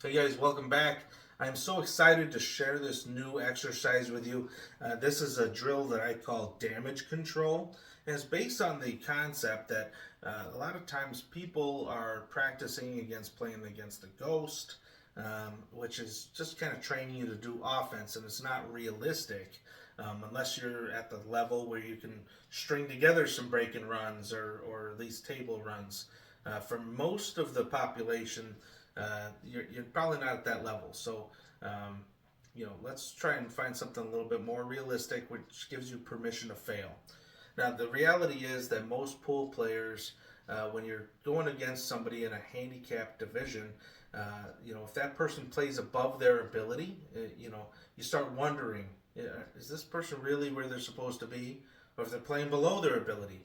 Hey guys, welcome back. I'm so excited to share this new exercise with you. This is a drill that I call damage control. And it's based on the concept that a lot of times people are practicing against playing against a ghost, which is just kind of training you to do offense, and it's not realistic unless you're at the level where you can string together some break and runs or at least table runs. For most of the population, you're probably not at that level. So, let's try and find something a little bit more realistic, which gives you permission to fail. Now, the reality is that most pool players, when you're going against somebody in a handicapped division, if that person plays above their ability, you start wondering, is this person really where they're supposed to be? Or if they're playing below their ability?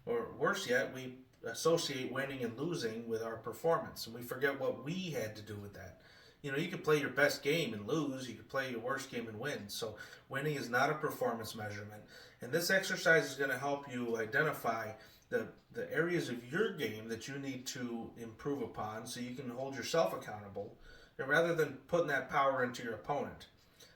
Or worse yet, we associate winning and losing with our performance, and we forget what we had to do with that. You could play your best game and lose. You could play your worst game and win. So winning is not a performance measurement. And this exercise is going to help you identify the areas of your game that you need to improve upon so you can hold yourself accountable, and rather than putting that power into your opponent.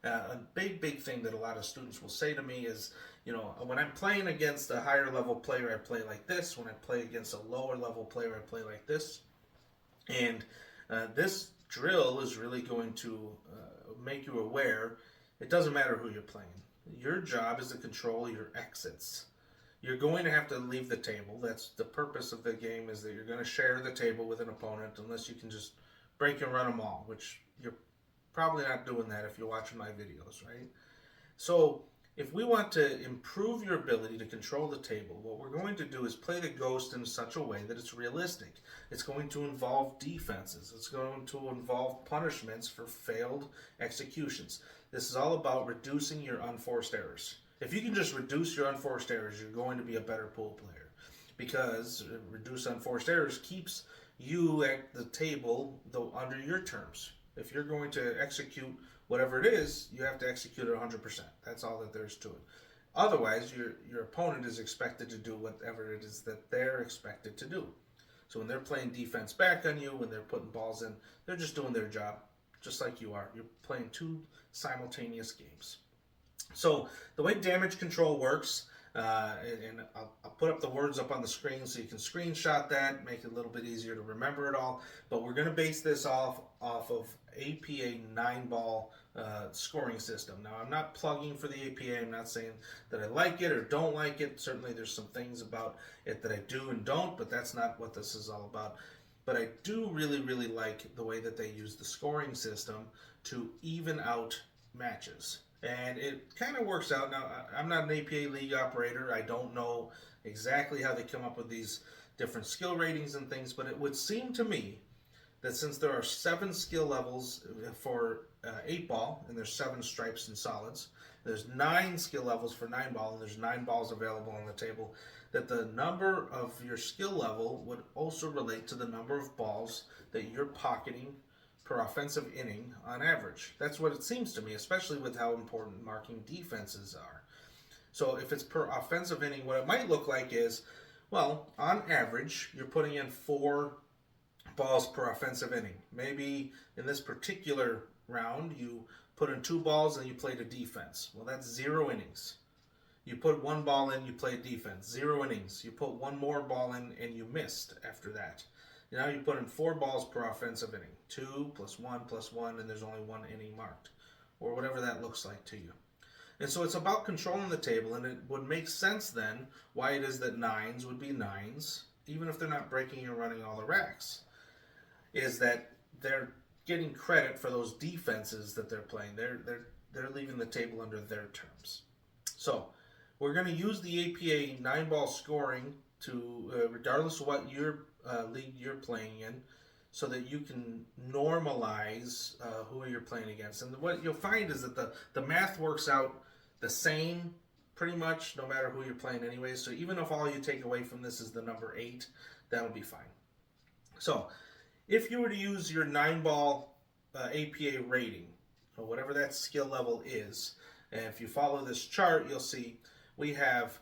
A big thing that a lot of students will say to me is, when I'm playing against a higher level player, I play like this. When I play against a lower level player, I play like this. And this drill is really going to make you aware it doesn't matter who you're playing. Your job is to control your exits. You're going to have to leave the table. That's the purpose of the game, is that you're going to share the table with an opponent unless you can just break and run them all, which you're probably not doing that if you're watching my videos, right? So if we want to improve your ability to control the table, what we're going to do is play the ghost in such a way that it's realistic. It's going to involve defenses. It's going to involve punishments for failed executions. This is all about reducing your unforced errors. If you can just reduce your unforced errors, you're going to be a better pool player, because reduce unforced errors keeps you at the table though under your terms. If you're going to execute whatever it is, you have to execute it 100%. That's all that there's to it. Otherwise, your opponent is expected to do whatever it is that they're expected to do. So when they're playing defense back on you, when they're putting balls in, they're just doing their job, just like you are. You're playing two simultaneous games. So the way damage control works, and I'll put up the words up on the screen so you can screenshot that, make it a little bit easier to remember it all. But we're going to base this off of APA 9-ball scoring system. Now, I'm not plugging for the APA. I'm not saying that I like it or don't like it. Certainly there's some things about it that I do and don't, but that's not what this is all about. But I do really like the way that they use the scoring system to even out matches. And it kind of works out. Now, I'm not an APA league operator. I don't know exactly how they come up with these different skill ratings and things, but it would seem to me that since there are 7 skill levels for 8-ball, and there's 7 stripes and solids, there's 9 skill levels for 9-ball, and there's 9 balls available on the table, that the number of your skill level would also relate to the number of balls that you're pocketing per offensive inning on average. That's what it seems to me, especially with how important marking defenses are. So if it's per offensive inning, what it might look like is, well, on average, you're putting in 4 balls per offensive inning. Maybe in this particular round, you put in 2 balls and you played a defense. Well, that's 0 innings. You put 1 ball in, you played defense. 0 innings. You put 1 more ball in and you missed after that. Now you put in 4 balls per offensive inning. 2 plus 1 plus 1, and there's only 1 inning marked. Or whatever that looks like to you. And so it's about controlling the table, and it would make sense then why it is that 9s would be 9s, even if they're not breaking and running all the racks. Is that they're getting credit for those defenses that they're playing. They're leaving the table under their terms. So we're going to use the APA 9-ball scoring to, regardless of what league you're playing in, so that you can normalize who you're playing against. And what you'll find is that the math works out the same pretty much no matter who you're playing anyway. So even if all you take away from this is the number 8, that'll be fine. So if you were to use your 9-ball APA rating, or whatever that skill level is, and if you follow this chart, you'll see we have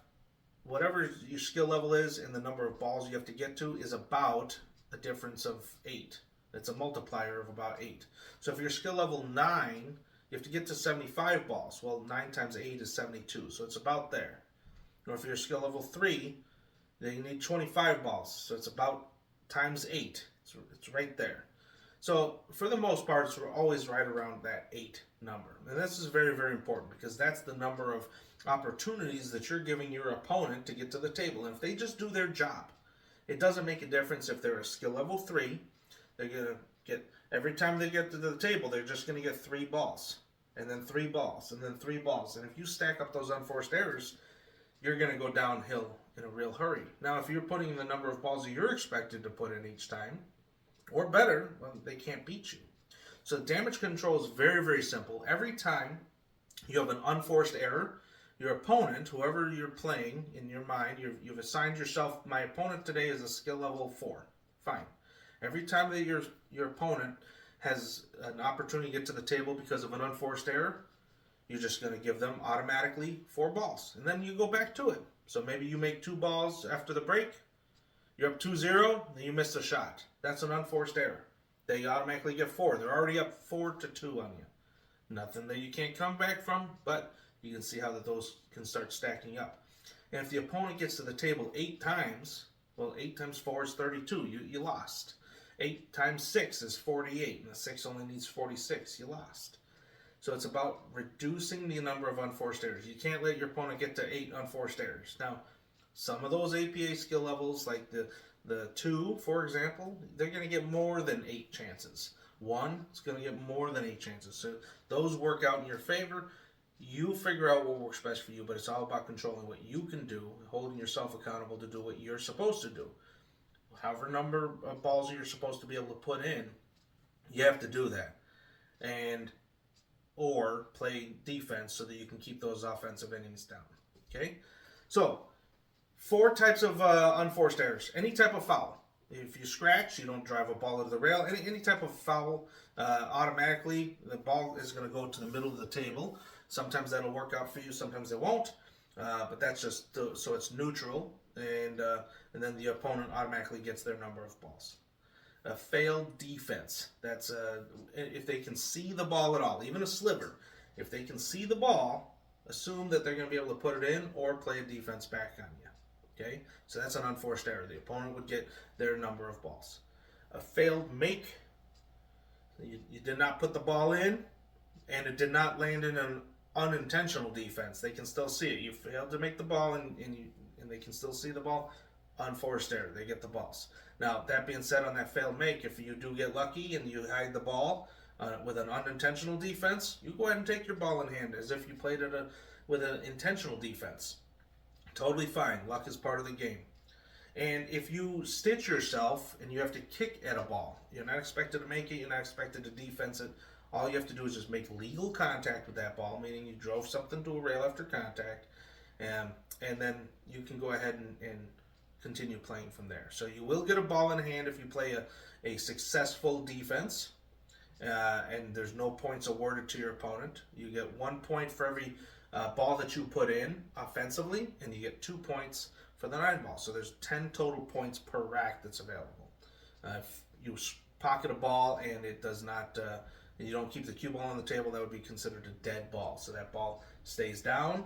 whatever your skill level is and the number of balls you have to get to is about a difference of 8. It's a multiplier of about 8. So if you're skill level 9, you have to get to 75 balls. Well, 9 times 8 is 72, so it's about there. Or if you're skill level 3, then you need 25 balls, so it's about times 8. It's right there. So for the most part, we're always right around that 8 number. And this is very, very important because that's the number of opportunities that you're giving your opponent to get to the table. And if they just do their job, it doesn't make a difference if they're a skill level 3. They're going to get, every time they get to the table, they're just going to get 3 balls. And then 3 balls, and then 3 balls. And if you stack up those unforced errors, you're going to go downhill in a real hurry. Now, if you're putting in the number of balls that you're expected to put in each time, or better, well, they can't beat you. So damage control is very, very simple. Every time you have an unforced error, your opponent, whoever you're playing in your mind, you've assigned yourself, my opponent today is a skill level 4. Fine. Every time that your opponent has an opportunity to get to the table because of an unforced error, you're just going to give them automatically 4 balls. And then you go back to it. So maybe you make 2 balls after the break. You're up 2-0, then you missed a shot. That's an unforced error. They automatically get 4. They're already up 4-2 on you. Nothing that you can't come back from, but you can see how those can start stacking up. And if the opponent gets to the table 8 times, well, 8 times 4 is 32. You lost. 8 times 6 is 48, and the 6 only needs 46. You lost. So it's about reducing the number of unforced errors. You can't let your opponent get to 8 unforced errors. Now, some of those APA skill levels, like the 2, for example, they're going to get more than 8 chances. 1 is going to get more than 8 chances. So those work out in your favor. You figure out what works best for you, but it's all about controlling what you can do, holding yourself accountable to do what you're supposed to do. However number of balls you're supposed to be able to put in, you have to do that. Or play defense so that you can keep those offensive innings down. Okay? So, 4 types of unforced errors. Any type of foul. If you scratch, you don't drive a ball into the rail. Any type of foul, automatically the ball is going to go to the middle of the table. Sometimes that'll work out for you, sometimes it won't. But that's just so it's neutral, and then the opponent automatically gets their number of balls. A failed defense. That's if they can see the ball at all, even a sliver. If they can see the ball, assume that they're going to be able to put it in or play a defense back on you. Okay, so that's an unforced error. The opponent would get their number of balls. A failed make. You did not put the ball in, and it did not land in an unintentional defense. They can still see it. You failed to make the ball, and they can still see the ball. Unforced error. They get the balls. Now, that being said, on that failed make, if you do get lucky and you hide the ball with an unintentional defense, you go ahead and take your ball in hand as if you played it with an intentional defense. Totally fine. Luck is part of the game. And if you stitch yourself and you have to kick at a ball, you're not expected to make it, you're not expected to defense it. All you have to do is just make legal contact with that ball, meaning you drove something to a rail after contact, and then you can go ahead and continue playing from there. So you will get a ball in hand if you play a successful defense, and there's no points awarded to your opponent. You get 1 point for every ball that you put in offensively, and you get 2 points for the 9 ball. So there's 10 total points per rack that's available. If you pocket a ball and it does not, and you don't keep the cue ball on the table, that would be considered a dead ball. So that ball stays down,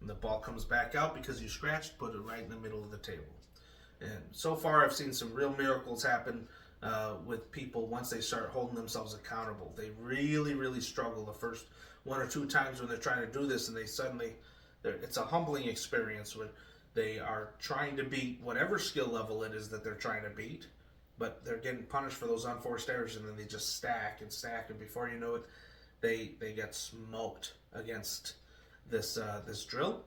and the ball comes back out because you scratched, put it right in the middle of the table. And so far, I've seen some real miracles happen with people once they start holding themselves accountable. They really, really struggle the first 1 or 2 times when they're trying to do this, and it's a humbling experience when they are trying to beat whatever skill level it is that they're trying to beat, but they're getting punished for those unforced errors, and then they just stack, and before you know it, they get smoked against this drill.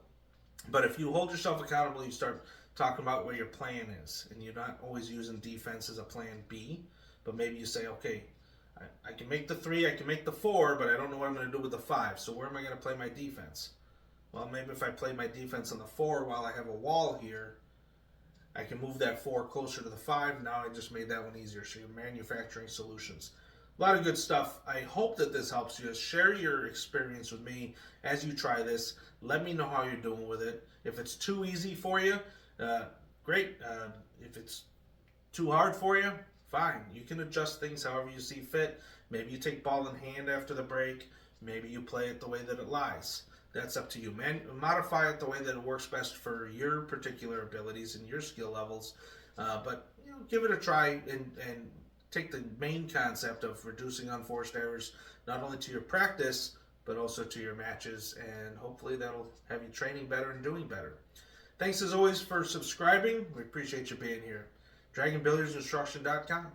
But if you hold yourself accountable, you start talking about what your plan is, and you're not always using defense as a plan B, but maybe you say, okay, I can make the 3, I can make the 4, but I don't know what I'm going to do with the 5, so where am I going to play my defense? Well, maybe if I play my defense on the 4 while I have a wall here, I can move that 4 closer to the 5. Now I just made that one easier. So you're manufacturing solutions. A lot of good stuff. I hope that this helps you. Share your experience with me as you try this. Let me know how you're doing with it. If it's too easy for you, great. If it's too hard for you, fine. You can adjust things however you see fit. Maybe you take ball in hand after the break. Maybe you play it the way that it lies. That's up to you. Modify it the way that it works best for your particular abilities and your skill levels. But give it a try and take the main concept of reducing unforced errors not only to your practice but also to your matches, and hopefully that'll have you training better and doing better. Thanks as always for subscribing. We appreciate you being here. DragonBilliardsInstruction.com.